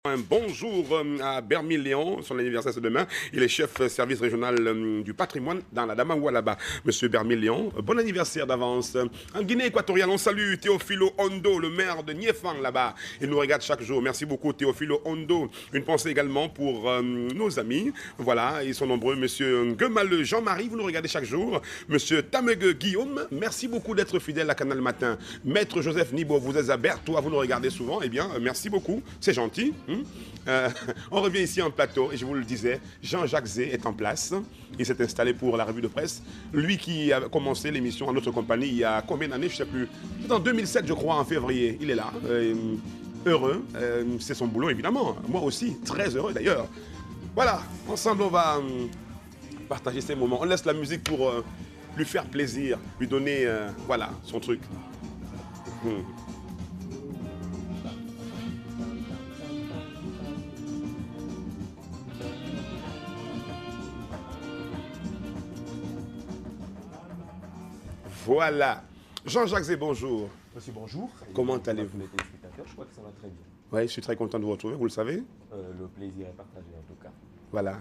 Un bonjour à Bermil Léon, son anniversaire c'est demain. Il est chef service régional du patrimoine dans la Damangwa là-bas. Monsieur Bermil Léon, bon anniversaire d'avance. En Guinée équatoriale, on salue Théophilo Ondo, le maire de Niéfang là-bas. Il nous regarde chaque jour. Merci beaucoup Théophilo Ondo. Une pensée également pour nos amis. Voilà, ils sont nombreux. Monsieur Ngemal Jean-Marie, vous nous regardez chaque jour. Monsieur Tamegue Guillaume, merci beaucoup d'être fidèle à Canal Matin. Maître Joseph Nibo, vous êtes à Berthois, vous nous regardez souvent. Eh bien, merci beaucoup, c'est gentil. On revient ici en plateau et je vous le disais, Jean-Jacques Zé est en place. Il s'est installé pour la revue de presse. Lui qui a commencé l'émission en notre compagnie il y a combien d'années, je ne sais plus. C'est en 2007 je crois, en février. Il est là, heureux. C'est son boulot évidemment. Moi aussi, très heureux d'ailleurs. Voilà, ensemble on va partager ces moments. On laisse la musique pour lui faire plaisir, lui donner voilà, son truc. Voilà. Jean-Jacques Zé, bonjour. Monsieur, bonjour. Comment allez-vous? Les téléspectateurs, je crois que ça va très bien. Oui, je suis très content de vous retrouver, vous le savez. Le plaisir est partagé en tout cas. Voilà.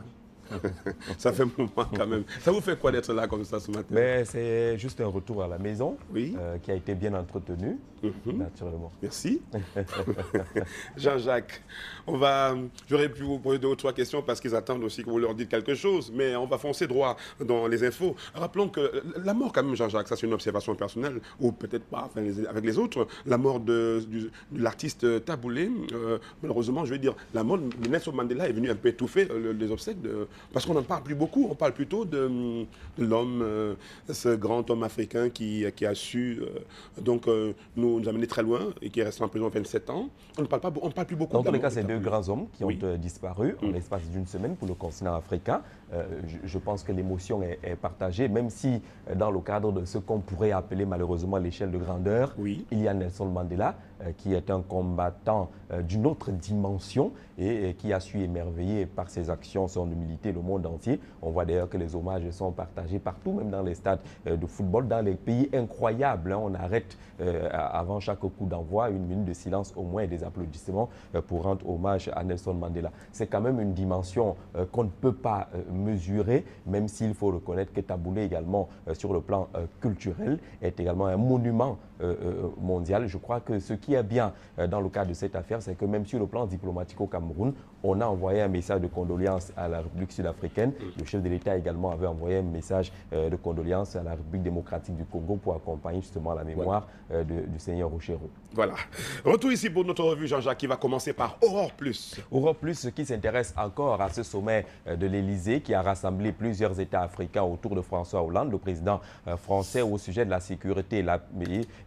Ça fait un moment quand même. Ça vous fait quoi d'être là comme ça ce matin? Mais c'est juste un retour à la maison, Oui. Qui a été bien entretenu, naturellement. Merci. Jean-Jacques, j'aurais pu vous poser deux ou trois questions parce qu'ils attendent aussi que vous leur dites quelque chose, mais on va foncer droit dans les infos. Rappelons que la mort quand même, Jean-Jacques, ça c'est une observation personnelle, ou peut-être pas enfin, avec les autres, la mort de l'artiste Taboulé, malheureusement je vais dire, la mort de Nelson Mandela est venue un peu étouffer les obsèques, parce qu'on n'en parle plus beaucoup, on parle plutôt de l'homme, ce grand homme africain qui a su nous amener très loin et qui est resté en prison 27 ans. On ne parle plus beaucoup. Dans tous les cas, c'est deux grands hommes qui ont disparu en Mm. l'espace d'une semaine pour le continent africain. Je pense que l'émotion est partagée, même si dans le cadre de ce qu'on pourrait appeler malheureusement l'échelle de grandeur, Oui. il y a Nelson Mandela qui est un combattant d'une autre dimension et qui a su émerveiller par ses actions, son humilité, le monde entier. On voit d'ailleurs que les hommages sont partagés partout, même dans les stades de football, dans les pays incroyables. On arrête avant chaque coup d'envoi une minute de silence au moins et des applaudissements pour rendre hommage à Nelson Mandela. C'est quand même une dimension qu'on ne peut pas mesurer, même s'il faut reconnaître que Taboulé également sur le plan culturel est également un monument mondial. Je crois que ce qui est bien dans le cadre de cette affaire, c'est que même sur le plan diplomatique au Cameroun, on a envoyé un message de condoléances à la République sud-africaine. Le chef de l'État également avait envoyé un message de condoléances à la République démocratique du Congo pour accompagner justement la mémoire du Seigneur Rochero. Voilà. Retour ici pour notre revue, Jean-Jacques, qui va commencer par Aurore Plus. Aurore Plus qui s'intéresse encore à ce sommet de l'Élysée qui a rassemblé plusieurs États africains autour de François Hollande, le président français, au sujet de la sécurité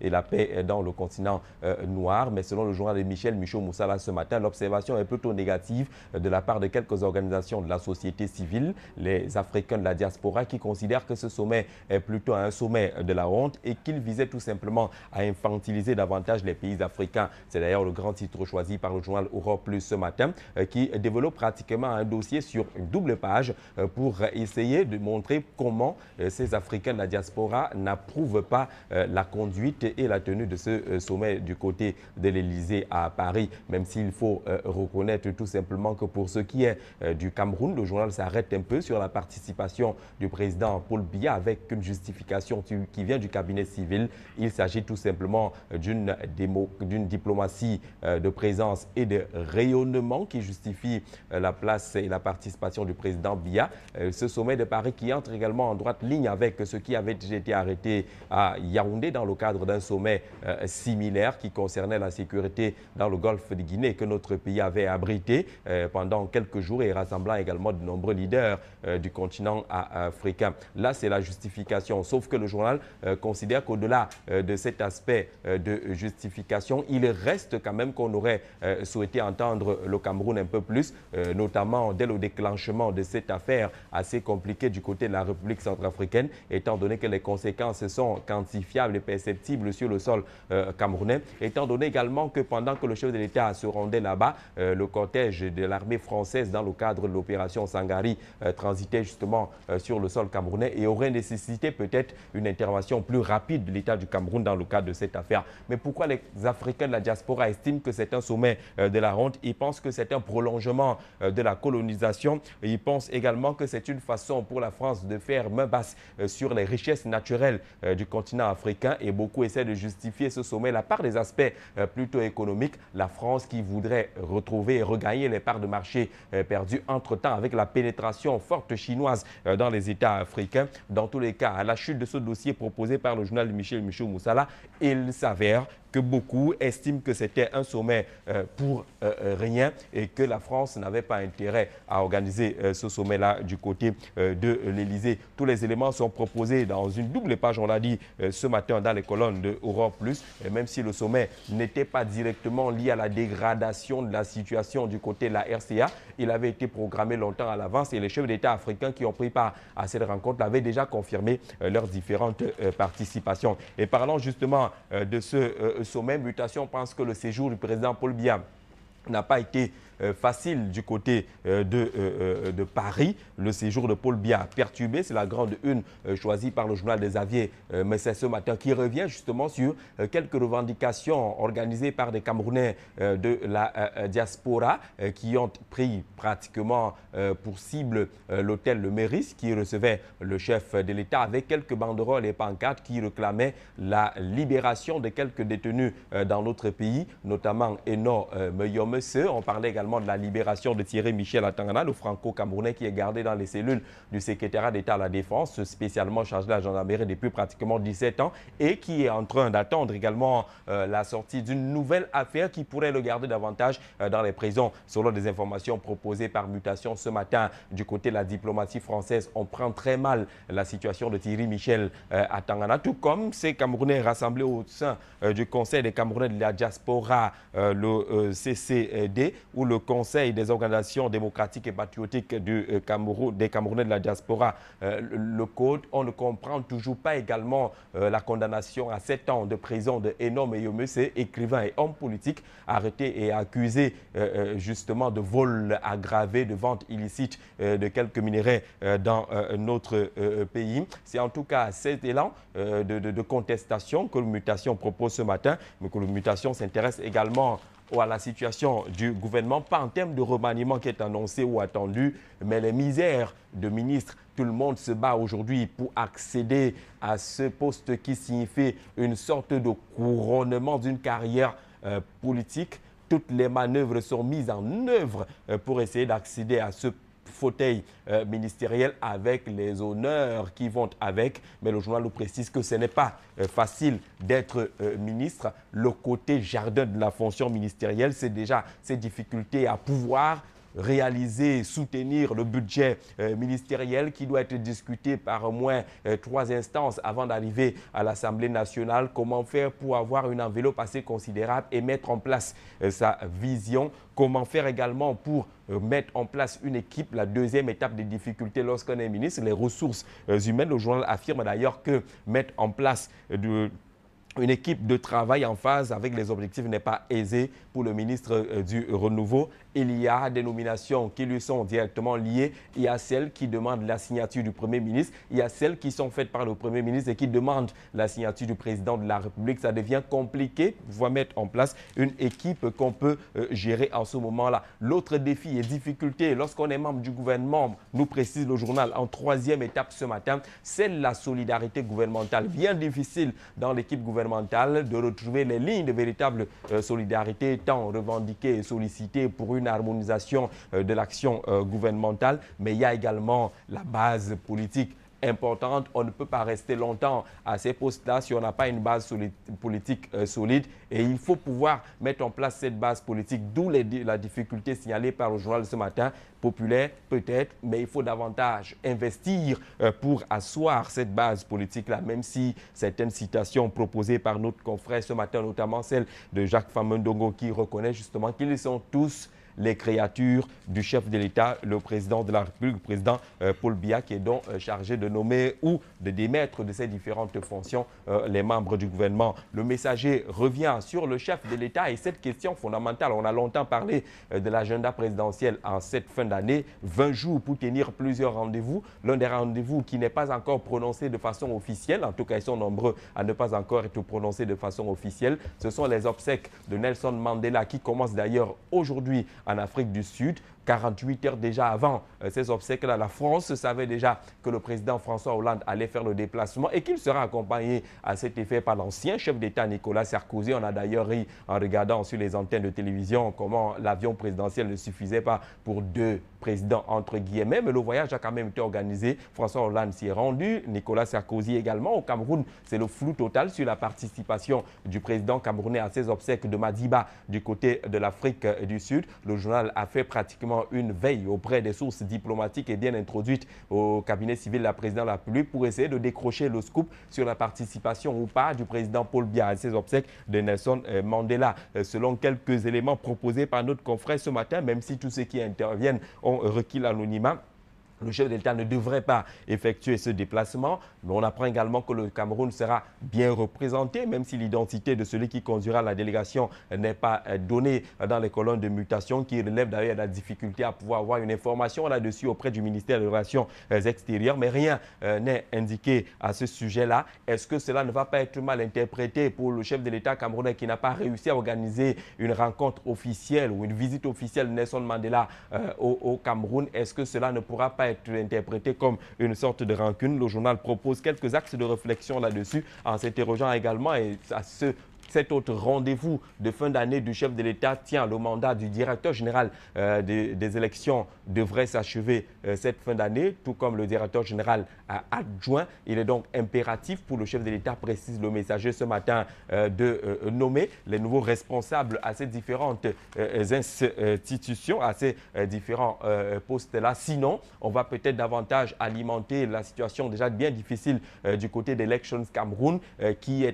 et la paix dans le continent noir. Mais selon le journal de Michel Michaud-Moussala ce matin, l'observation est plutôt négative de la part de quelques organisations de la société civile, les Africains de la diaspora, qui considèrent que ce sommet est plutôt un sommet de la honte et qu'il visait tout simplement à infantiliser davantage les pays africains. C'est d'ailleurs le grand titre choisi par le journal Aurore Plus ce matin, qui développe pratiquement un dossier sur une double page pour essayer de montrer comment ces Africains de la diaspora n'approuvent pas la conduite et la tenue de ce sommet du côté de l'Élysée à Paris, même s'il faut reconnaître tout simplement que pour ce qui est du Cameroun, le journal s'arrête un peu sur la participation du président Paul Biya avec une justification qui vient du cabinet civil. Il s'agit tout simplement d'une diplomatie de présence et de rayonnement qui justifie la place et la participation du président Biya. Ce sommet de Paris qui entre également en droite ligne avec ce qui avait déjà été arrêté à Yaoundé dans le cadre d'un sommet similaire qui concernait la sécurité dans le golfe de Guinée que notre pays avait abrité pendant quelques jours et rassemblant également de nombreux leaders du continent africain. Là, c'est la justification, sauf que le journal considère qu'au-delà de cet aspect de justification, il reste quand même qu'on aurait souhaité entendre le Cameroun un peu plus, notamment dès le déclenchement de cette affaire assez compliquée du côté de la République centrafricaine, étant donné que les conséquences sont quantifiables et perceptibles sur le sol camerounais, étant étant donné également que pendant que le chef de l'État se rendait là-bas, le cortège de l'armée française dans le cadre de l'opération Sangari transitait justement sur le sol camerounais et aurait nécessité peut-être une intervention plus rapide de l'État du Cameroun dans le cadre de cette affaire. Mais pourquoi les Africains de la diaspora estiment que c'est un sommet de la honte? Ils pensent que c'est un prolongement de la colonisation. Ils pensent également que c'est une façon pour la France de faire main basse sur les richesses naturelles du continent africain, et beaucoup essaient de justifier ce sommet là par des aspects plutôt économiques. La France qui voudrait retrouver et regagner les parts de marché perdues entre-temps avec la pénétration forte chinoise dans les États africains. Dans tous les cas, à la chute de ce dossier proposé par le journal de Michel Moussala, il s'avère que beaucoup estiment que c'était un sommet pour rien et que la France n'avait pas intérêt à organiser ce sommet-là du côté de l'Élysée. Tous les éléments sont proposés dans une double page, on l'a dit ce matin dans les colonnes de Aurore Plus, et même si le sommet n'était pas directement lié à la dégradation de la situation du côté de la RCA, il avait été programmé longtemps à l'avance et les chefs d'État africains qui ont pris part à cette rencontre l'avaient déjà confirmé leurs différentes participations. Et parlant justement de ce sommet, Mutation pense que le séjour du président Paul Biya n'a pas été facile du côté de Paris. Le séjour de Paul Biya perturbé, c'est la grande une choisie par le journal des Aviers, mais c'est ce matin qui revient justement sur quelques revendications organisées par des Camerounais de la diaspora qui ont pris pratiquement pour cible l'hôtel Le Méris qui recevait le chef de l'État avec quelques banderoles et pancartes qui réclamaient la libération de quelques détenus dans notre pays, notamment Eno Meyomese. On parlait également de la libération de Thierry Michel Atangana, le franco-camerounais qui est gardé dans les cellules du secrétariat d'État à la Défense, spécialement chargé de la gendarmerie depuis pratiquement 17 ans et qui est en train d'attendre également la sortie d'une nouvelle affaire qui pourrait le garder davantage dans les prisons. Selon des informations proposées par Mutation ce matin du côté de la diplomatie française, on prend très mal la situation de Thierry Michel Atangana, tout comme ces Camerounais rassemblés au sein du Conseil des Camerounais de la diaspora, le CCD, ou le Conseil des organisations démocratiques et patriotiques du Cameroun, des Camerounais de la diaspora, le code. On ne comprend toujours pas également la condamnation à 7 ans de prison de Eno Meyomese, écrivain et homme politique, arrêté et accusé justement de vol aggravé, de vente illicite de quelques minerais dans notre pays. C'est en tout cas cet élan de contestation que le Mutation propose ce matin, mais que le Mutation s'intéresse également à la situation du gouvernement, pas en termes de remaniement qui est annoncé ou attendu, mais les misères de ministres. Tout le monde se bat aujourd'hui pour accéder à ce poste qui signifie une sorte de couronnement d'une carrière politique. Toutes les manœuvres sont mises en œuvre pour essayer d'accéder à ce fauteuil ministériel avec les honneurs qui vont avec. Mais le journal nous précise que ce n'est pas facile d'être ministre. Le côté jardin de la fonction ministérielle, c'est déjà ces difficultés à pouvoir réaliser, soutenir le budget ministériel qui doit être discuté par au moins 3 instances avant d'arriver à l'Assemblée nationale. Comment faire pour avoir une enveloppe assez considérable et mettre en place sa vision? Comment faire également pour mettre en place une équipe? La deuxième étape des difficultés lorsqu'on est ministre, les ressources humaines. Le journal affirme d'ailleurs que mettre en place une équipe de travail en phase avec les objectifs n'est pas aisé pour le ministre du Renouveau. Il y a des nominations qui lui sont directement liées. Il y a celles qui demandent la signature du Premier ministre. Il y a celles qui sont faites par le Premier ministre et qui demandent la signature du Président de la République. Ça devient compliqué pour pouvoir mettre en place une équipe qu'on peut gérer en ce moment-là. L'autre défi et difficulté, lorsqu'on est membre du gouvernement, nous précise le journal en 3e étape ce matin, c'est la solidarité gouvernementale. Bien difficile dans l'équipe gouvernementale de retrouver les lignes de véritable solidarité tant revendiquées et sollicitées pour une harmonisation de l'action gouvernementale, mais il y a également la base politique importante. On ne peut pas rester longtemps à ces postes-là si on n'a pas une base politique solide et il faut pouvoir mettre en place cette base politique, d'où la difficulté signalée par le journal ce matin. Populaire peut-être, mais il faut davantage investir pour asseoir cette base politique-là, même si certaines citations proposées par notre confrère ce matin, notamment celle de Jacques Famendongo qui reconnaît justement qu'ils sont tous les créatures du chef de l'État, le président de la République, le président Paul Biya, qui est donc chargé de nommer ou de démettre de ces différentes fonctions les membres du gouvernement. Le messager revient sur le chef de l'État et cette question fondamentale. On a longtemps parlé de l'agenda présidentiel en cette fin d'année. 20 jours pour tenir plusieurs rendez-vous. L'un des rendez-vous qui n'est pas encore prononcé de façon officielle, en tout cas ils sont nombreux à ne pas encore être prononcés de façon officielle, ce sont les obsèques de Nelson Mandela qui commencent d'ailleurs aujourd'hui en Afrique du Sud. 48 heures déjà avant ces obsèques-là, la France savait déjà que le président François Hollande allait faire le déplacement et qu'il sera accompagné à cet effet par l'ancien chef d'État Nicolas Sarkozy. On a d'ailleurs ri en regardant sur les antennes de télévision comment l'avion présidentiel ne suffisait pas pour 2 présidents entre guillemets, mais le voyage a quand même été organisé. François Hollande s'y est rendu, Nicolas Sarkozy également. Au Cameroun, c'est le flou total sur la participation du président camerounais à ces obsèques de Madiba du côté de l'Afrique du Sud. Le journal a fait pratiquement une veille auprès des sources diplomatiques et bien introduites au cabinet civil de la présidente de la République pour essayer de décrocher le scoop sur la participation ou pas du président Paul Biya à ces obsèques de Nelson Mandela. Selon quelques éléments proposés par notre confrère ce matin, même si tous ceux qui interviennent ont requis l'anonymat, le chef de l'État ne devrait pas effectuer ce déplacement, mais on apprend également que le Cameroun sera bien représenté, même si l'identité de celui qui conduira la délégation n'est pas donnée dans les colonnes de mutation, qui relève d'ailleurs la difficulté à pouvoir avoir une information là-dessus auprès du ministère des Relations extérieures, mais rien n'est indiqué à ce sujet-là. Est-ce que cela ne va pas être mal interprété pour le chef de l'État camerounais qui n'a pas réussi à organiser une rencontre officielle ou une visite officielle de Nelson Mandela au Cameroun? Est-ce que cela ne pourra pas être interprété comme une sorte de rancune? Le journal propose quelques axes de réflexion là-dessus en s'interrogeant également et à cet autre rendez-vous de fin d'année du chef de l'État tient le mandat du directeur général des élections devrait s'achever cette fin d'année, tout comme le directeur général adjoint. Il est donc impératif pour le chef de l'État, précise le messager ce matin, de nommer les nouveaux responsables à ces différentes institutions, à ces différents postes-là. Sinon, on va peut-être davantage alimenter la situation déjà bien difficile du côté d'Elections Cameroun, qui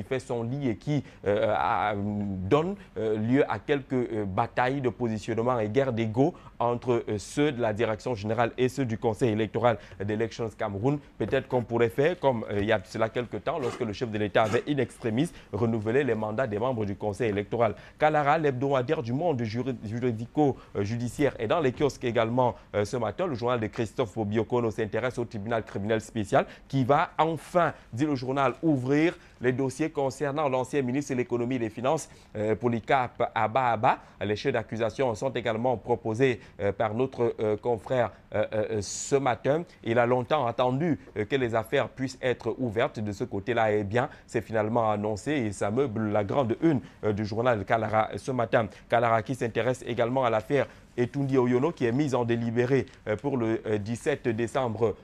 fait son lit et qui donne lieu à quelques batailles de positionnement et guerres d'ego entre ceux de la direction générale et ceux du conseil électoral d'Elections Cameroun. Peut-être qu'on pourrait faire comme il y a cela quelques temps, lorsque le chef de l'État avait in extremis renouvelé les mandats des membres du conseil électoral. Kalara, l'hebdomadaire du monde juridico-judiciaire, et dans les kiosques également ce matin, le journal de Christophe Bobiokono s'intéresse au tribunal criminel spécial qui va enfin, dit le journal, ouvrir les dossiers concernant l'ancien ministre de l'économie et des finances, Polycarpe Abba. Les chefs d'accusation sont également proposés par notre confrère ce matin. Il a longtemps attendu que les affaires puissent être ouvertes de ce côté-là. Eh bien, c'est finalement annoncé et ça meuble la grande une du journal Kalara ce matin. Kalara qui s'intéresse également à l'affaire Etundi Oyono qui est mise en délibéré pour le 17 décembre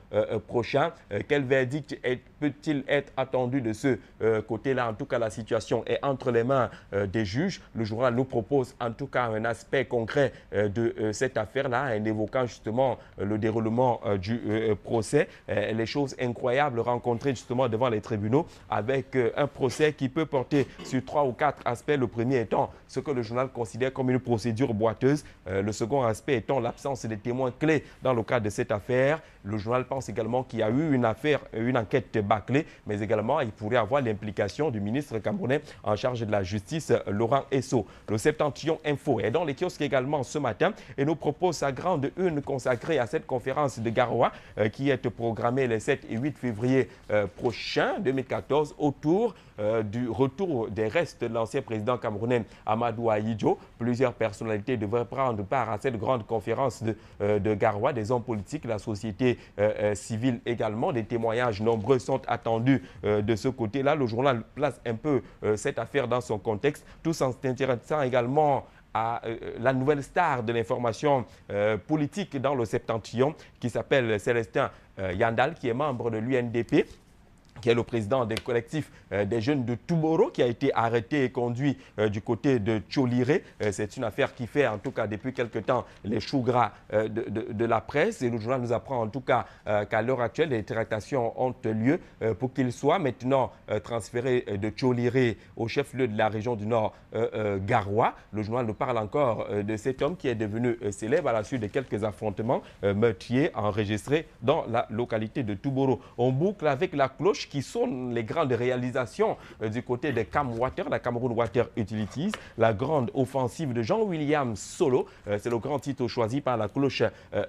prochain. Quel verdict peut-il être attendu de ce côté-là? En tout cas, la situation est entre les mains des juges. Le journal nous propose en tout cas un aspect concret de cette affaire-là, en évoquant justement le déroulement du procès. Les choses incroyables rencontrées justement devant les tribunaux, avec un procès qui peut porter sur 3 ou 4 aspects. Le premier étant ce que le journal considère comme une procédure boiteuse. Le second aspect étant l'absence des témoins clés dans le cadre de cette affaire. Le journal pense également qu'il y a eu une enquête bâclée, mais également il pourrait avoir l'implication du ministre camerounais en charge de la justice, Laurent Esso. Le Septentrion Info est dans les kiosques également ce matin et nous propose sa grande une consacrée à cette conférence de Garoua qui est programmée les 7 et 8 février prochains 2014 autour du retour des restes de l'ancien président camerounais Amadou Ahidjo. Plusieurs personnalités devraient prendre part à cette grande conférence de Garoua, des hommes politiques, la société civile également. Des témoignages nombreux sont attendus de ce côté-là. Le journal place un peu cette affaire dans son contexte, tout en s'intéressant également à la nouvelle star de l'information politique dans le Septentrion qui s'appelle Célestin Yandal, qui est membre de l'UNDP. qui est le président des collectifs des jeunes de Tomorrow, qui a été arrêté et conduit du côté de Tcholiré. C'est une affaire qui fait, en tout cas, depuis quelque temps, les choux gras de la presse. Et le journal nous apprend, en tout cas, qu'à l'heure actuelle, les tractations ont lieu pour qu'il soit maintenant transféré de Tcholiré au chef-lieu de la région du Nord, Garoua. Le journal nous parle encore de cet homme qui est devenu célèbre à la suite de quelques affrontements meurtriers enregistrés dans la localité de Tomorrow. On boucle avec la cloche qui sont les grandes réalisations du côté de Camwater, la Cameroun Water Utilities, la grande offensive de Jean-William Solo. C'est le grand titre choisi par la cloche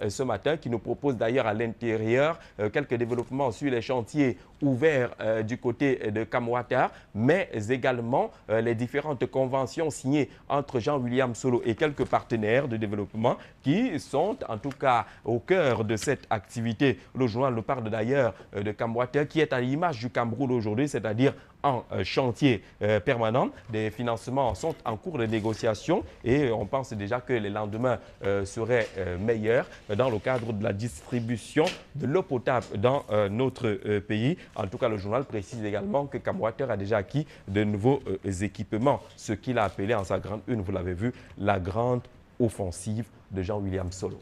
ce matin, qui nous propose d'ailleurs à l'intérieur quelques développements sur les chantiers ouverts du côté de Camwater, mais également les différentes conventions signées entre Jean-William Solo et quelques partenaires de développement qui sont en tout cas au cœur de cette activité. Le journal nous parle d'ailleurs de Camwater, qui est à l'image du Cameroun aujourd'hui, c'est-à-dire en chantier permanent. Des financements sont en cours de négociation et on pense déjà que les lendemains seraient meilleurs dans le cadre de la distribution de l'eau potable dans notre pays. En tout cas, le journal précise également que Camwater a déjà acquis de nouveaux équipements, ce qu'il a appelé en sa grande une, vous l'avez vu, la grande offensive de Jean-William Solo.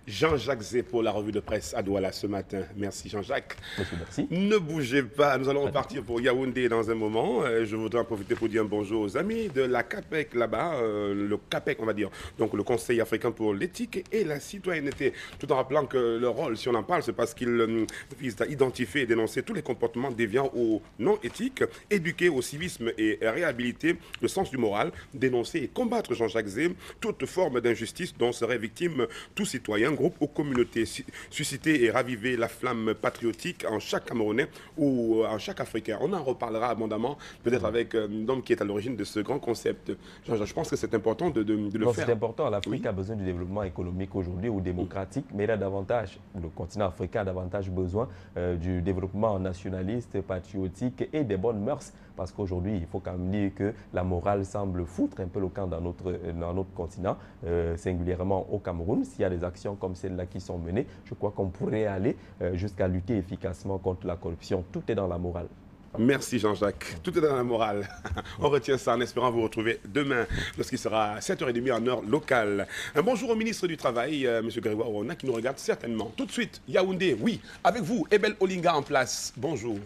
Jean-Jacques Zé pour la revue de presse à Douala ce matin. Merci Jean-Jacques. Merci. Ne bougez pas, nous allons repartir pour Yaoundé dans un moment. Je voudrais en profiter pour dire un bonjour aux amis de la CAPEC là-bas, le CAPEC on va dire, donc le Conseil africain pour l'éthique et la citoyenneté. Tout en rappelant que leur rôle, si on en parle, c'est parce qu'ils visent à identifier et dénoncer tous les comportements déviants ou non éthiques, éduquer au civisme et réhabiliter le sens du moral, dénoncer et combattre Jean-Jacques Zé toute forme d'injustice dont serait victime tout citoyen, groupe ou communauté, susciter et raviver la flamme patriotique en chaque Camerounais ou en chaque Africain. On en reparlera abondamment, peut-être avec l'homme qui est à l'origine de ce grand concept. Je pense que c'est important de le faire. C'est important. L'Afrique a besoin du développement économique aujourd'hui ou démocratique, mais il a davantage, le continent africain a davantage besoin du développement nationaliste, patriotique et des bonnes mœurs. Parce qu'aujourd'hui, il faut quand même dire que la morale semble foutre un peu le camp dans notre continent, singulièrement au Cameroun. S'il y a des actions comme celles-là qui sont menées, je crois qu'on pourrait aller jusqu'à lutter efficacement contre la corruption. Tout est dans la morale. Merci Jean-Jacques. Tout est dans la morale. On retient ça en espérant vous retrouver demain lorsqu'il sera 7h30 en heure locale. Un bonjour au ministre du Travail, M. Grégoire Orona, qui nous regarde certainement. Tout de suite, Yaoundé, oui, avec vous, Ebel Olinga en place. Bonjour.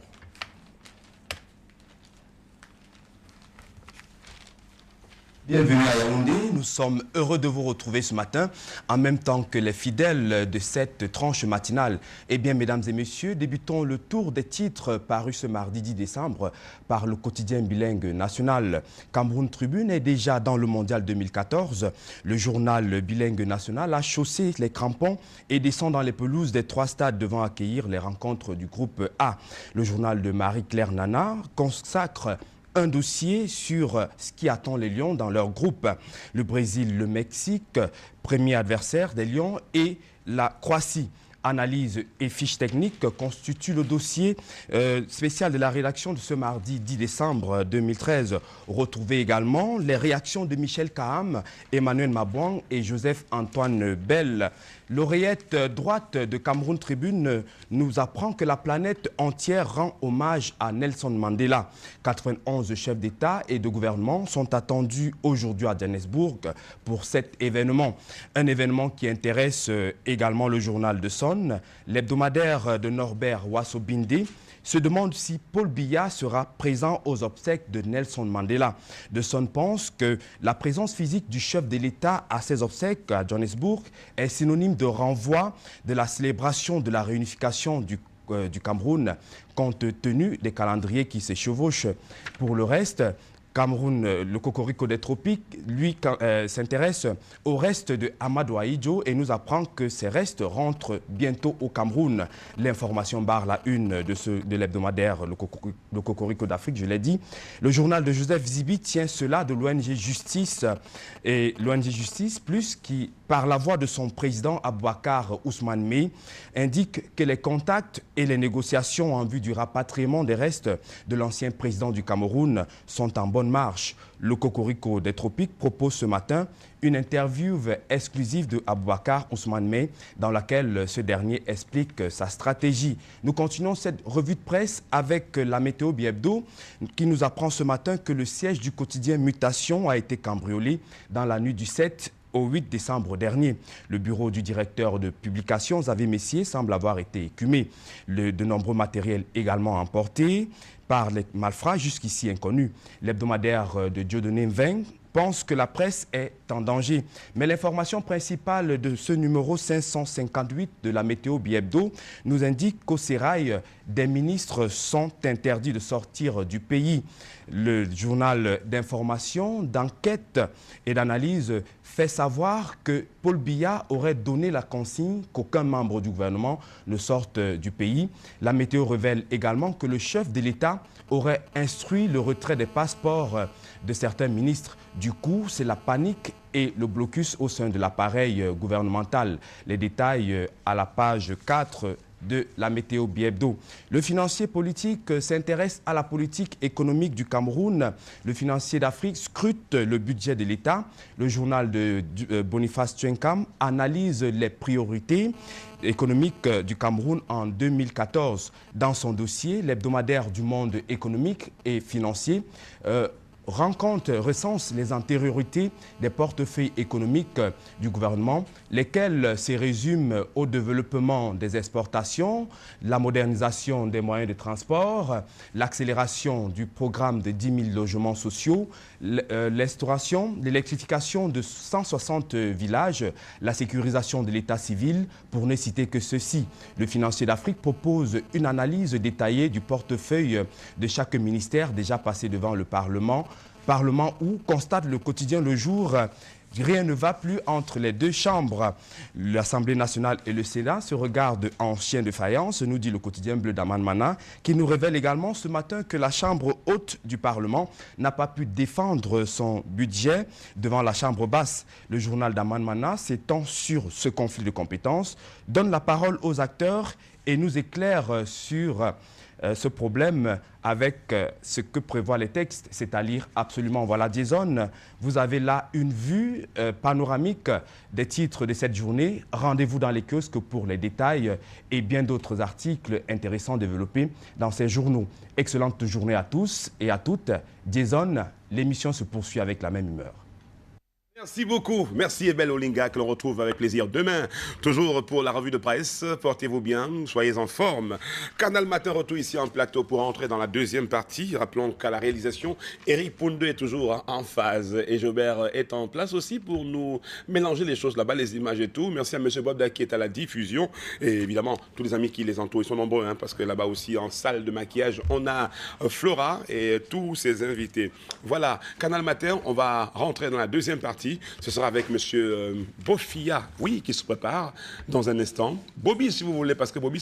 Bienvenue à Yaoundé, nous sommes heureux de vous retrouver ce matin, en même temps que les fidèles de cette tranche matinale. Eh bien, mesdames et messieurs, débutons le tour des titres parus ce mardi 10 décembre par le quotidien bilingue national. Cameroun Tribune est déjà dans le mondial 2014. Le journal bilingue national a chaussé les crampons et descend dans les pelouses des 3 stades devant accueillir les rencontres du groupe A. Le journal de Marie-Claire Nana consacre un dossier sur ce qui attend les Lions dans leur groupe. Le Brésil, le Mexique, premier adversaire des Lions, et la Croatie. Analyse et fiches techniques constituent le dossier spécial de la rédaction de ce mardi 10 décembre 2013. Retrouvez également les réactions de Michel Kaham, Emmanuel Mabouang et Joseph-Antoine Bell. L'oreillette droite de Cameroun Tribune nous apprend que la planète entière rend hommage à Nelson Mandela. 91 chefs d'État et de gouvernement sont attendus aujourd'hui à Johannesburg pour cet événement. Un événement qui intéresse également le journal de Son, l'hebdomadaire de Norbert Wassobinde se demande si Paul Biya sera présent aux obsèques de Nelson Mandela. De Son pense que la présence physique du chef de l'État à ses obsèques à Johannesburg est synonyme de renvoi de la célébration de la réunification du Cameroun, compte tenu des calendriers qui se chevauchent. Pour le reste, Cameroun, le cocorico des tropiques, lui s'intéresse au reste de Amadou Ahidjo et nous apprend que ces restes rentrent bientôt au Cameroun. L'information barre la une de l'hebdomadaire le cocorico d'Afrique, je l'ai dit. Le journal de Joseph Zibi tient cela de l'ONG Justice et l'ONG Justice Plus qui, par la voix de son président Aboubacar Ousmane Mey, indique que les contacts et les négociations en vue du rapatriement des restes de l'ancien président du Cameroun sont en bonne bonne marche. Le Cocorico des Tropiques propose ce matin une interview exclusive de Aboubacar Ousmane Mey dans laquelle ce dernier explique sa stratégie. Nous continuons cette revue de presse avec la météo Biebdo qui nous apprend ce matin que le siège du quotidien Mutation a été cambriolé dans la nuit du 7 au 8 décembre dernier. Le bureau du directeur de publication, Xavier Messier, semble avoir été écumé. De nombreux matériels également emportés par les malfrats jusqu'ici inconnus. L'hebdomadaire de Dieudonné Mveng pense que la presse est en danger. Mais l'information principale de ce numéro 558 de la météo Biebdo nous indique qu'au sérail, des ministres sont interdits de sortir du pays. Le journal d'information, d'enquête et d'analyse fait savoir que Paul Biya aurait donné la consigne qu'aucun membre du gouvernement ne sorte du pays. La météo révèle également que le chef de l'État aurait instruit le retrait des passeports de certains ministres. Du coup, c'est la panique et le blocus au sein de l'appareil gouvernemental. Les détails à la page 4 de la météo Biebdo. Le financier politique s'intéresse à la politique économique du Cameroun. Le financier d'Afrique scrute le budget de l'État. Le journal de Boniface Tchenkam analyse les priorités économiques du Cameroun en 2014. Dans son dossier, l'hebdomadaire du monde économique et financier recense les antériorités des portefeuilles économiques du gouvernement, lesquels se résument au développement des exportations, la modernisation des moyens de transport, l'accélération du programme de 10 000 logements sociaux, l'électrification de 160 villages, la sécurisation de l'état civil, pour ne citer que ceci. Le financier d'Afrique propose une analyse détaillée du portefeuille de chaque ministère déjà passé devant le Parlement où, constate le quotidien Le Jour, rien ne va plus entre les deux chambres. L'Assemblée nationale et le Sénat se regardent en chien de faïence, nous dit le quotidien bleu d'Aman Mana, qui nous révèle également ce matin que la Chambre haute du Parlement n'a pas pu défendre son budget devant la Chambre basse. Le journal d'Aman Mana s'étend sur ce conflit de compétences, donne la parole aux acteurs et nous éclaire sur ce problème avec ce que prévoient les textes, c'est-à-dire absolument, voilà, Jason, vous avez là une vue panoramique des titres de cette journée. Rendez-vous dans les kiosques pour les détails et bien d'autres articles intéressants développés dans ces journaux. Excellente journée à tous et à toutes. Jason, l'émission se poursuit avec la même humeur. Merci beaucoup. Merci Ebel Olinga que l'on retrouve avec plaisir demain. Toujours pour la revue de presse. Portez-vous bien, soyez en forme. Canal Matin retour ici en plateau pour entrer dans la deuxième partie. Rappelons qu'à la réalisation, Eric Poundou est toujours en phase et Jobert est en place aussi pour nous mélanger les choses là-bas, les images et tout. Merci à M. Bob qui est à la diffusion et évidemment tous les amis qui les entourent. Ils sont nombreux parce que là-bas aussi en salle de maquillage, on a Flora et tous ses invités. Voilà, Canal Matin, on va rentrer dans la deuxième partie. Ce sera avec M. Bofia, oui, qui se prépare dans un instant. Bobby, si vous voulez, parce que Bobby,